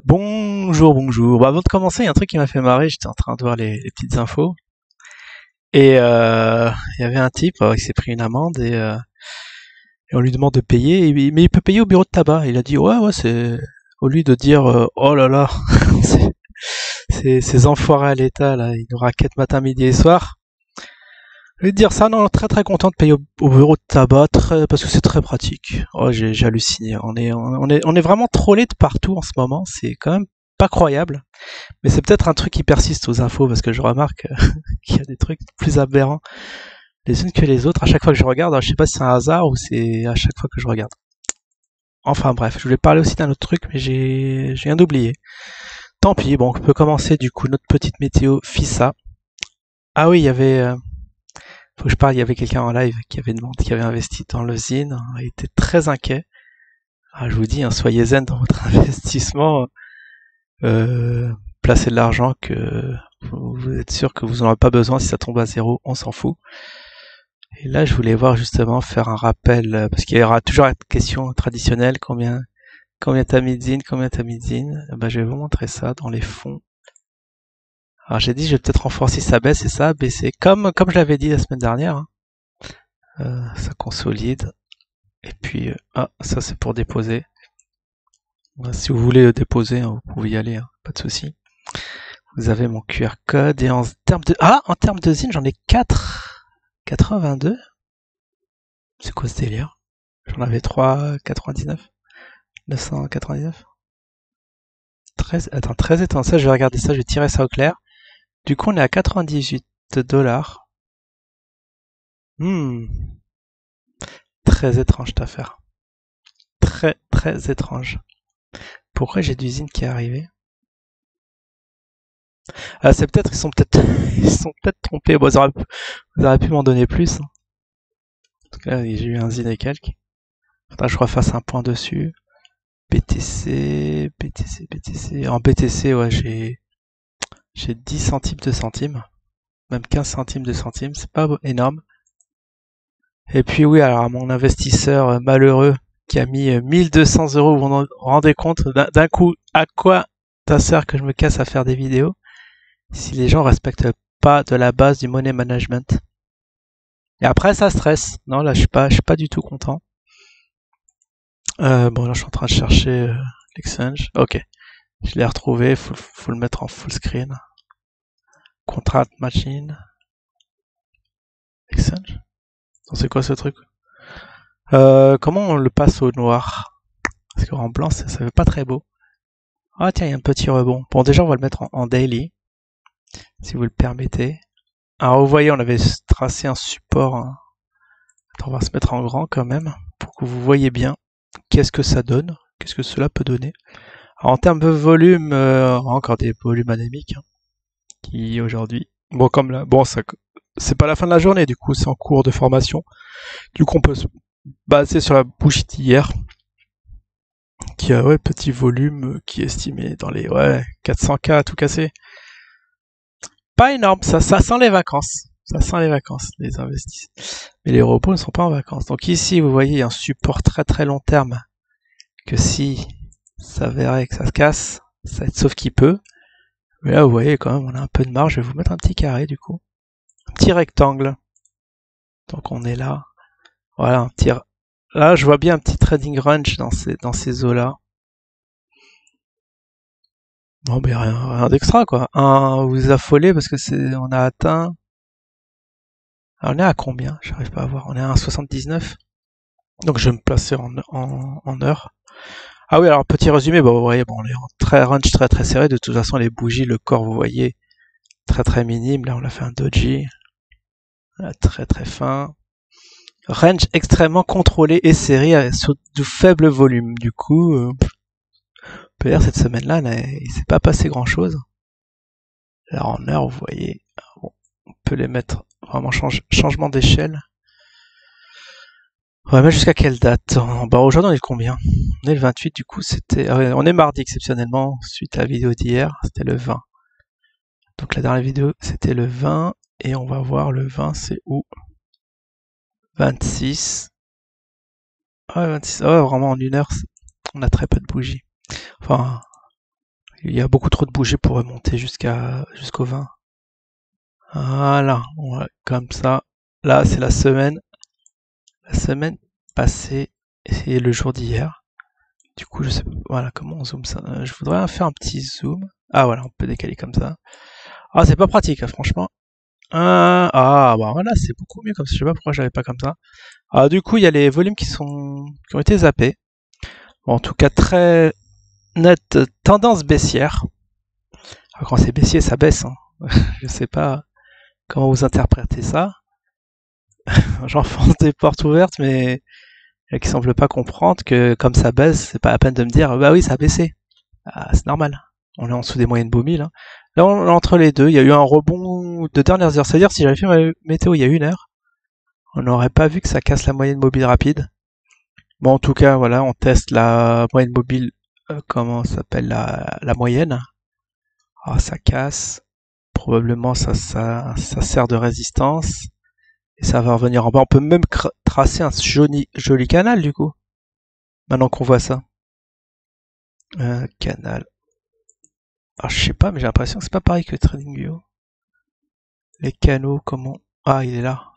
Bonjour, bonjour. Bah, avant de commencer, il y a un truc qui m'a fait marrer. J'étais en train de voir les petites infos. Et il y avait un type qui s'est pris une amende et on lui demande de payer. Mais il peut payer au bureau de tabac. Il a dit ouais, c'est... Au lieu de dire oh là là, c'est- ces enfoirés à l'État, là, ils nous raquettent matin, midi et soir. Au lieu de dire ça, non, très très content de payer au bureau de tabac parce que c'est très pratique. Oh, j'ai halluciné. On est vraiment trollé de partout en ce moment. C'est quand même pas croyable. Mais c'est peut-être un truc qui persiste aux infos parce que je remarque qu'il y a des trucs plus aberrants les unes que les autres à chaque fois que je regarde. Alors, je sais pas si c'est un hasard ou c'est à chaque fois que je regarde. Enfin bref, je voulais parler aussi d'un autre truc, mais j'ai viens d'oublier. Tant pis, bon, on peut commencer du coup notre petite météo FISA. Ah oui, il y avait, faut que je parle, il y avait quelqu'un en live qui avait demandé, qui avait investi dans l'usine, il était très inquiet. Ah, je vous dis, hein, soyez zen dans votre investissement, euh, placez de l'argent que vous êtes sûr que vous n'en aurez pas besoin. Si ça tombe à zéro, on s'en fout. Et là, je voulais voir justement faire un rappel, parce qu'il y aura toujours la question traditionnelle, combien t'as mis de zine, combien t'as mis de zine. Ben, je vais vous montrer ça dans les fonds. Alors j'ai dit, je vais peut-être renforcer ça baisse et ça baisser, comme je l'avais dit la semaine dernière, hein. Ça consolide. Et puis, ça c'est pour déposer. Si vous voulez déposer, hein, vous pouvez y aller, hein, pas de souci. Vous avez mon QR code et en termes de zine, j'en ai 4,82. C'est quoi ce délire? J'en avais 3,99. 999. 13, attends, 13 étant ça, je vais regarder ça, je vais tirer ça au clair. Du coup, on est à 98 dollars. Hmm, très étrange cette affaire. Très, très étrange. Pourquoi j'ai du zine qui est arrivé? Ah, c'est peut-être, ils sont peut-être trompés. Bon, ils auraient pu m'en donner plus, hein. En tout cas, j'ai eu un zine et quelques. Faudra que je refasse un point dessus. BTC. En BTC, ouais, j'ai 10 centimes de centimes. Même 15 centimes de centimes. C'est pas énorme. Et puis oui, alors mon investisseur malheureux qui a mis 1200 €, vous vous rendez compte d'un coup à quoi ça sert que je me casse à faire des vidéos si les gens respectent pas de la base du money management. Et après ça stresse. Non, là je suis pas du tout content. Bon là je suis en train de chercher l'exchange. Ok, je l'ai retrouvé. Faut le mettre en full screen. Contract machine. Exchange. C'est quoi ce truc? Comment on le passe au noir? Parce qu'en blanc ça fait pas très beau. Ah tiens, il y a un petit rebond. Bon, déjà, on va le mettre en daily, si vous le permettez. Alors, vous voyez, on avait tracé un support, hein. Attends, on va se mettre en grand quand même, pour que vous voyez bien qu'est-ce que ça donne, qu'est-ce que cela peut donner. Alors, en termes de volume, encore des volumes anémiques, hein, qui aujourd'hui... Bon, comme là, bon, ça, c'est pas la fin de la journée, du coup, c'est en cours de formation. Du coup, on peut se baser sur la bougie d'hier, qui a, ouais, petit volume, qui est estimé dans les, ouais, 400K tout cassé. Pas énorme, ça sent les vacances. Ça sent les vacances, les investissements. Mais les robots ne sont pas en vacances. Donc ici, vous voyez, il y a un support très très long terme que si ça verrait que ça se casse, ça va être sauf qui peut. Mais là, vous voyez, quand même, on a un peu de marge. Je vais vous mettre un petit carré, du coup. Un petit rectangle. Donc on est là. Voilà, un petit... Là, je vois bien un petit trading range dans ces eaux-là. Bon, ben rien d'extra, quoi. Vous vous affolez parce que on a atteint... Alors, on est à combien? J'arrive pas à voir. On est à 1,79. Donc je vais me placer en heure. Ah oui, alors petit résumé, bon, vous voyez, bon, on est en très range très très serré. De toute façon, les bougies, le corps, vous voyez, très très minime. Là, on a fait un doji. Là, très très fin. Range extrêmement contrôlé et serré sur de faibles volumes. Du coup, on peut dire cette semaine-là, il s'est pas passé grand-chose. Alors en heure, vous voyez, bon, on peut les mettre vraiment changement d'échelle. On va mettre jusqu'à quelle date? Bah aujourd'hui on est le combien? On est le 28, du coup c'était... on est mardi exceptionnellement, suite à la vidéo d'hier, c'était le 20. Donc la dernière vidéo c'était le 20, et on va voir le 20 c'est où? 26. Ah ouais, 26, ah ouais, vraiment en une heure, on a très peu de bougies. Enfin, Il y a beaucoup trop de bougies pour remonter jusqu'au 20. Voilà, ouais, comme ça. Là, c'est la semaine passée et le jour d'hier. Du coup, je sais pas, voilà, comment on zoome ça. Je voudrais faire un petit zoom. Ah voilà, on peut décaler comme ça. Ah, c'est pas pratique, hein, franchement. Bah voilà, c'est beaucoup mieux comme ça. Je sais pas pourquoi j'avais pas comme ça. Ah, du coup, il y a les volumes qui ont été zappés. Bon, en tout cas, très nette tendance baissière. Alors, quand c'est baissier, ça baisse. Hein. Je sais pas comment vous interprétez ça. J'enfonce des portes ouvertes, mais qui semble pas comprendre que comme ça baisse, c'est pas la peine de me dire bah oui, ça a baissé. Ah, c'est normal. On est en dessous des moyennes Beaumille. Hein. Là, entre les deux, il y a eu un rebond de dernières heures. C'est-à-dire, si j'avais fait ma météo il y a 1 heure, on n'aurait pas vu que ça casse la moyenne mobile rapide. Bon, en tout cas, voilà, on teste la moyenne mobile, comment ça s'appelle la moyenne. Ah, ça casse. Probablement, ça sert de résistance. Et ça va revenir en bas. On peut même tracer un joli canal, du coup. Maintenant qu'on voit ça. Canal. Alors, je sais pas, mais j'ai l'impression que c'est pas pareil que TradingView. Les canaux, comment... Ah, il est là.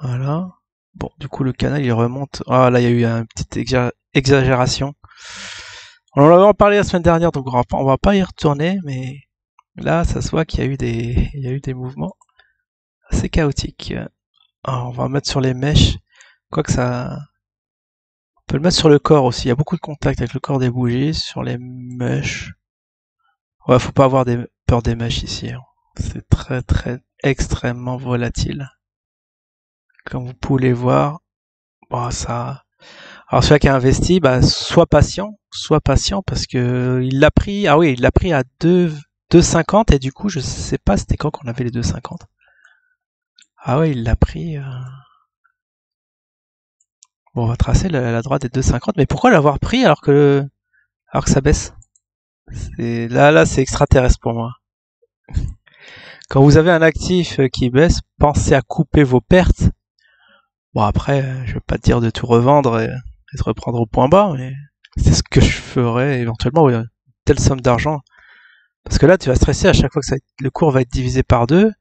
Voilà. Bon, du coup, le canal, il remonte. Ah, là, il y a eu une petite exagération. On en avait parlé la semaine dernière, donc on va pas y retourner, mais là, ça se voit qu'il y a eu des mouvements assez chaotiques. Alors, on va mettre sur les mèches. Quoique ça... On peut le mettre sur le corps aussi. Il y a beaucoup de contact avec le corps des bougies, sur les mèches. Ouais, faut pas avoir peur des mèches ici. Hein. C'est très, très, extrêmement volatile. Comme vous pouvez les voir, bon, ça... Alors celui qui a investi, bah, sois patient parce que il l'a pris. Ah oui, il l'a pris à 2,50 et du coup, je sais pas c'était quand qu'on avait les 2,50. Ah oui, il l'a pris. Bon, on va tracer la droite des 2,50, mais pourquoi l'avoir pris alors que ça baisse? Là, c'est extraterrestre pour moi. Quand vous avez un actif qui baisse, pensez à couper vos pertes. Bon après, je vais pas te dire de tout revendre et de reprendre au point bas, mais c'est ce que je ferais éventuellement. Oui, telle somme d'argent. Parce que là, tu vas stresser à chaque fois que le cours va être divisé par 2.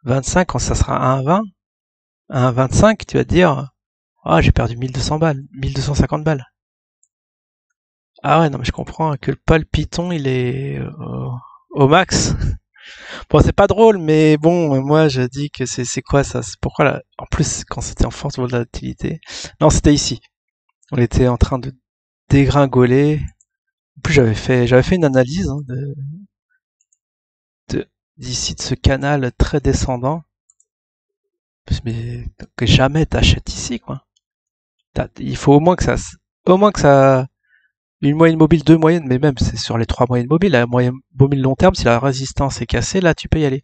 25, quand ça sera 1,20, 1,25, tu vas te dire, ah, j'ai perdu 1200 balles, 1250 balles. Ah ouais, non, mais je comprends que le Python, il est au max. Bon, c'est pas drôle, mais bon, moi, je dis que c'est quoi ça? Pourquoi là? En plus, quand c'était en forte volatilité. Non, c'était ici. On était en train de dégringoler. En plus, j'avais fait une analyse hein, d'ici de ce canal très descendant. Mais que jamais t'achètes ici, quoi. Il faut au moins que ça, une moyenne mobile, 2 moyennes, mais même c'est sur les 3 moyennes mobiles. La moyenne mobile long terme, si la résistance est cassée, là, tu peux y aller.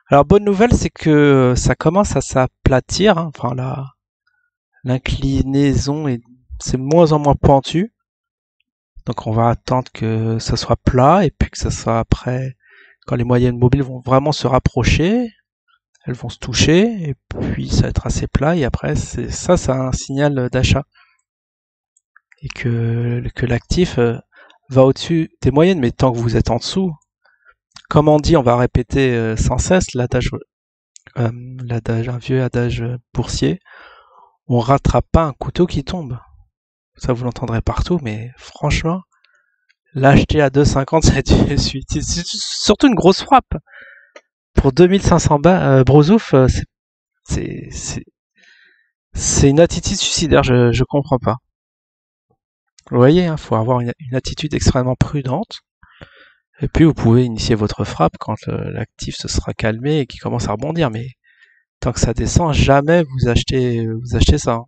Alors, bonne nouvelle, c'est que ça commence à s'aplatir. Hein. Enfin, l'inclinaison c'est de moins en moins pointu. Donc, on va attendre que ça soit plat et puis que ça soit après, quand les moyennes mobiles vont vraiment se rapprocher, elles vont se toucher et puis ça va être assez plat et après, c'est un signal d'achat. Et que l'actif va au-dessus des moyennes, mais tant que vous êtes en dessous, comme on dit, on va répéter sans cesse l'adage, un vieux adage boursier, on rattrape pas un couteau qui tombe. Ça vous l'entendrez partout, mais franchement, l'acheter à 2,50, c'est surtout une grosse frappe. Pour 2500 Brozouf, c'est une attitude suicidaire, je comprends pas. Vous voyez, hein, faut avoir une attitude extrêmement prudente. Et puis vous pouvez initier votre frappe quand l'actif se sera calmé et qu'il commence à rebondir. Mais tant que ça descend, jamais vous achetez ça. Hein.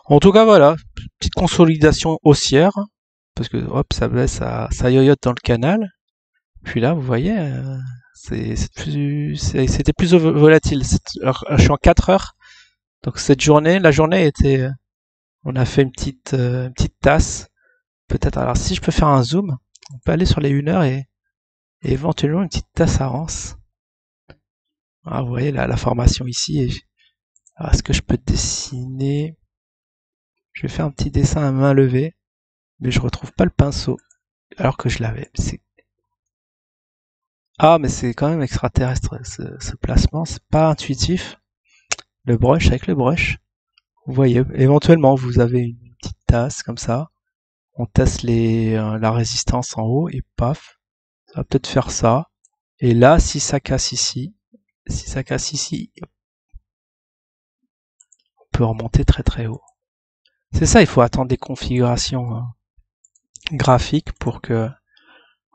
En tout cas, voilà, petite consolidation haussière, parce que hop, ça baisse, ça yoyote dans le canal. Puis là, vous voyez, c'était plus volatile. Alors, je suis en 4 heures, donc la journée était, on a fait une petite tasse. Peut-être, alors si je peux faire un zoom, on peut aller sur les 1 heure et éventuellement une petite tasse à Rance. Ah, vous voyez la formation ici. Est-ce que je peux dessiner? Je vais faire un petit dessin à main levée, mais je retrouve pas le pinceau. alors que je l'avais. Ah, mais c'est quand même extraterrestre ce placement, c'est pas intuitif. Le brush avec le brush, vous voyez, éventuellement vous avez une petite tasse comme ça, on teste la résistance en haut et paf, ça va peut-être faire ça. Et là, si ça casse ici, on peut remonter très très haut. C'est ça, il faut attendre des configurations graphiques pour que,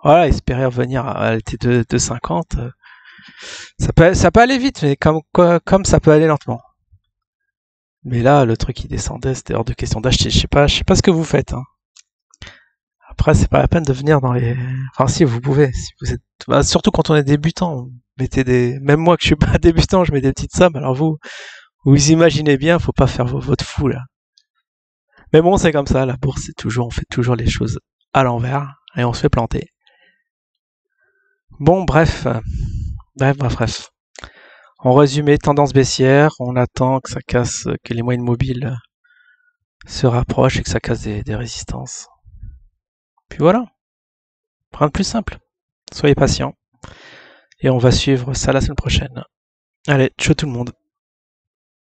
voilà, espérer revenir à l'été de 50. Ça peut aller vite, mais comme ça peut aller lentement. Mais là, le truc qui descendait, c'était hors de question d'acheter. Je sais pas ce que vous faites, hein. Après, c'est pas la peine de venir dans les. Enfin, si vous pouvez, si vous êtes. Bah, surtout quand on est débutant, mettez des. Même moi, que je suis pas débutant, je mets des petites sommes. Alors vous imaginez bien, faut pas faire votre fou là. Mais bon, c'est comme ça. La bourse, c'est toujours, on fait toujours les choses à l'envers et on se fait planter. Bon, bref. En résumé, tendance baissière. On attend que ça casse, que les moyennes mobiles se rapprochent et que ça casse des résistances. Puis voilà. Rien de plus simple. Soyez patient. Et on va suivre ça la semaine prochaine. Allez, ciao tout le monde.